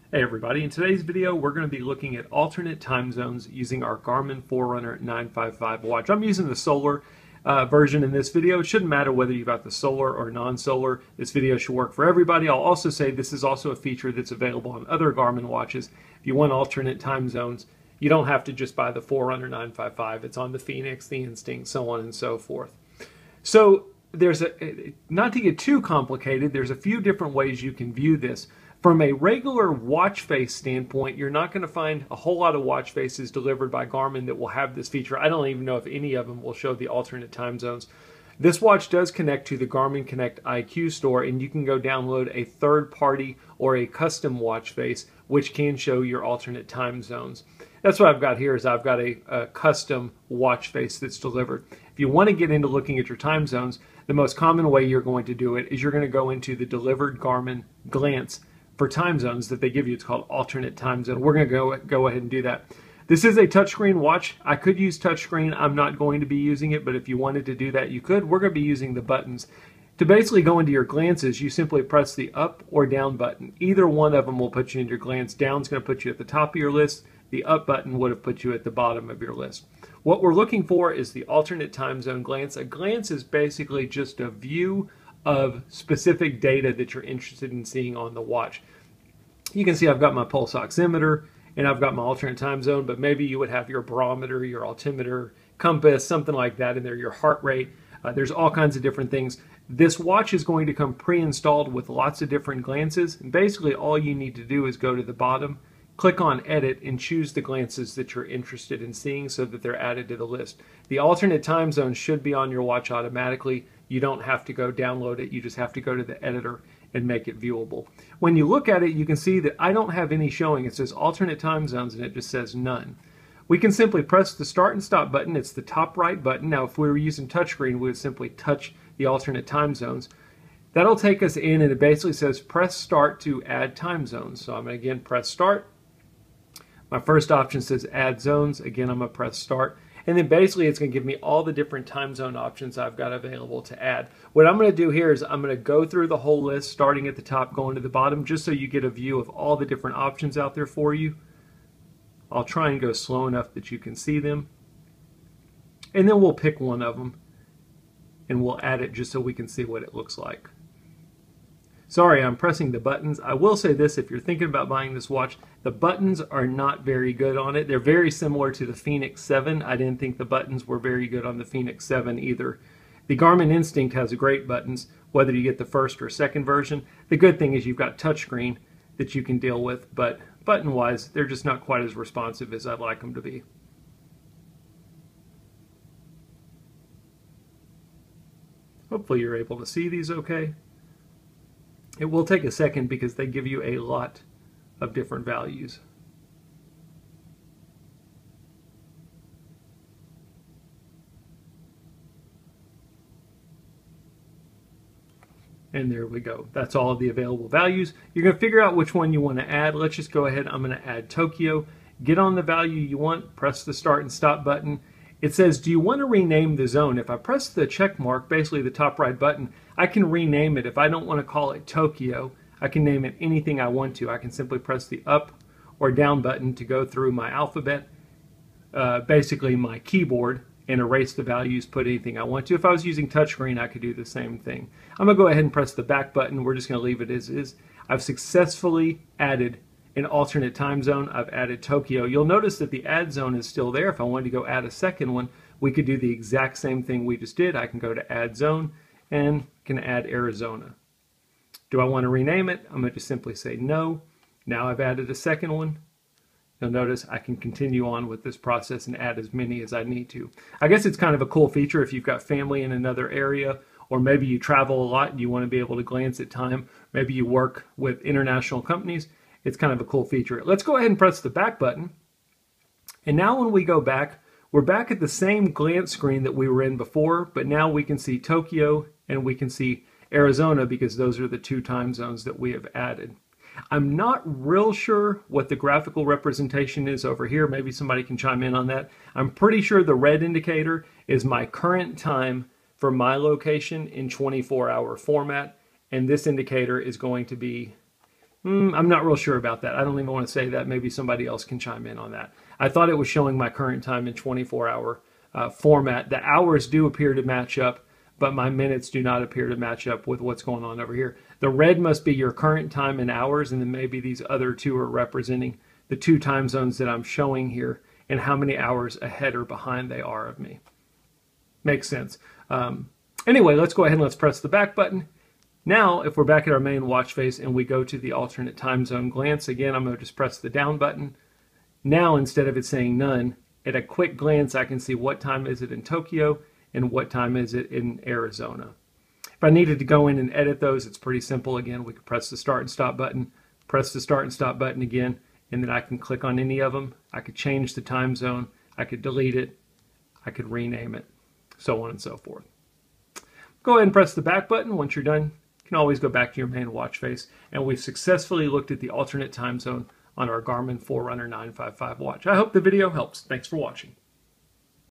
Hey everybody, in today's video we're going to be looking at alternate time zones using our Garmin Forerunner 955 watch. I'm using the solar version in this video. It shouldn't matter whether you've got the solar or non-solar. This video should work for everybody. I'll also say this is also a feature that's available on other Garmin watches. If you want alternate time zones, you don't have to just buy the Forerunner 955. It's on the Phoenix, the Instinct, so on and so forth. So there's not to get too complicated, there's a few different ways you can view this. From a regular watch face standpoint, you're not going to find a whole lot of watch faces delivered by Garmin that will have this feature. I don't even know if any of them will show the alternate time zones. This watch does connect to the Garmin Connect IQ store, and you can go download a third-party or a custom watch face, which can show your alternate time zones. That's what I've got here. Is I've got a custom watch face that's delivered. If you want to get into looking at your time zones, the most common way you're going to do it is you're going to go into the delivered Garmin glance for time zones that they give you. It's called alternate time zone. We're going to go ahead and do that. This is a touchscreen watch. I could use touchscreen. I'm not going to be using it, but if you wanted to do that, you could. We're going to be using the buttons. To basically go into your glances, you simply press the up or down button. Either one of them will put you into your glance. Down's going to put you at the top of your list. The up button would have put you at the bottom of your list. What we're looking for is the alternate time zone glance. A glance is basically just a view of specific data that you're interested in seeing on the watch. You can see I've got my pulse oximeter and I've got my alternate time zone, but maybe you would have your barometer, your altimeter, compass, something like that in there, your heart rate. There's all kinds of different things. This watch is going to come pre-installed with lots of different glances, and basically all you need to do is go to the bottom, click on edit, and choose the glances that you're interested in seeing so that they're added to the list. The alternate time zone should be on your watch automatically. You don't have to go download it. You just have to go to the editor and make it viewable. When you look at it, you can see that I don't have any showing. It says alternate time zones and it just says none. We can simply press the start and stop button. It's the top right button. Now if we were using touchscreen, we would simply touch the alternate time zones. That'll take us in, and it basically says press start to add time zones. So I'm going to again press start. My first option says add zones. Again, I'm going to press start. And then basically it's going to give me all the different time zone options I've got available to add. What I'm going to do here is I'm going to go through the whole list, starting at the top, going to the bottom, just so you get a view of all the different options out there for you. I'll try and go slow enough that you can see them. And then we'll pick one of them and we'll add it just so we can see what it looks like. Sorry, I'm pressing the buttons. I will say this, if you're thinking about buying this watch, the buttons are not very good on it. They're very similar to the Phoenix 7. I didn't think the buttons were very good on the Phoenix 7 either. The Garmin Instinct has great buttons, whether you get the first or second version. The good thing is you've got touchscreen that you can deal with, but button-wise, they're just not quite as responsive as I'd like them to be. Hopefully you're able to see these okay. It will take a second because they give you a lot of different values. And there we go. That's all of the available values. You're going to figure out which one you want to add. Let's just go ahead. I'm going to add Tokyo. Get on the value you want. Press the start and stop button. It says, do you want to rename the zone? If I press the check mark, basically the top right button, I can rename it. If I don't want to call it Tokyo, I can name it anything I want to. I can simply press the up or down button to go through my alphabet, basically my keyboard, and erase the values, put anything I want to. If I was using touchscreen, I could do the same thing. I'm going to go ahead and press the back button. We're just going to leave it as is. I've successfully added an alternate time zone. I've added Tokyo. You'll notice that the add zone is still there. If I wanted to go add a second one, we could do the exact same thing we just did. I can go to add zone and can add Arizona. Do I want to rename it? I'm going to just simply say no. Now I've added a second one. You'll notice I can continue on with this process and add as many as I need to. I guess it's kind of a cool feature if you've got family in another area, or maybe you travel a lot and you want to be able to glance at time. Maybe you work with international companies. It's kind of a cool feature. Let's go ahead and press the back button. And now when we go back, we're back at the same glance screen that we were in before, but now we can see Tokyo and we can see Arizona because those are the two time zones that we have added. I'm not real sure what the graphical representation is over here. Maybe somebody can chime in on that. I'm pretty sure the red indicator is my current time for my location in 24-hour format, and this indicator is going to be I'm not real sure about that. I don't even want to say that. Maybe somebody else can chime in on that. I thought it was showing my current time in 24-hour format. The hours do appear to match up, but my minutes do not appear to match up with what's going on over here. The red must be your current time in hours, and then maybe these other two are representing the two time zones that I'm showing here and how many hours ahead or behind they are of me. Makes sense. Anyway, let's go ahead and let's press the back button. Now, if we're back at our main watch face and we go to the alternate time zone glance, again, I'm going to just press the down button. Now, instead of it saying none, at a quick glance, I can see what time is it in Tokyo and what time is it in Arizona. If I needed to go in and edit those, it's pretty simple. Again, we could press the start and stop button, press the start and stop button again, and then I can click on any of them. I could change the time zone. I could delete it. I could rename it, so on and so forth. Go ahead and press the back button. Once you're done, you can always go back to your main watch face, and we've successfully looked at the alternate time zone on our Garmin Forerunner 955 watch. I hope the video helps. Thanks for watching.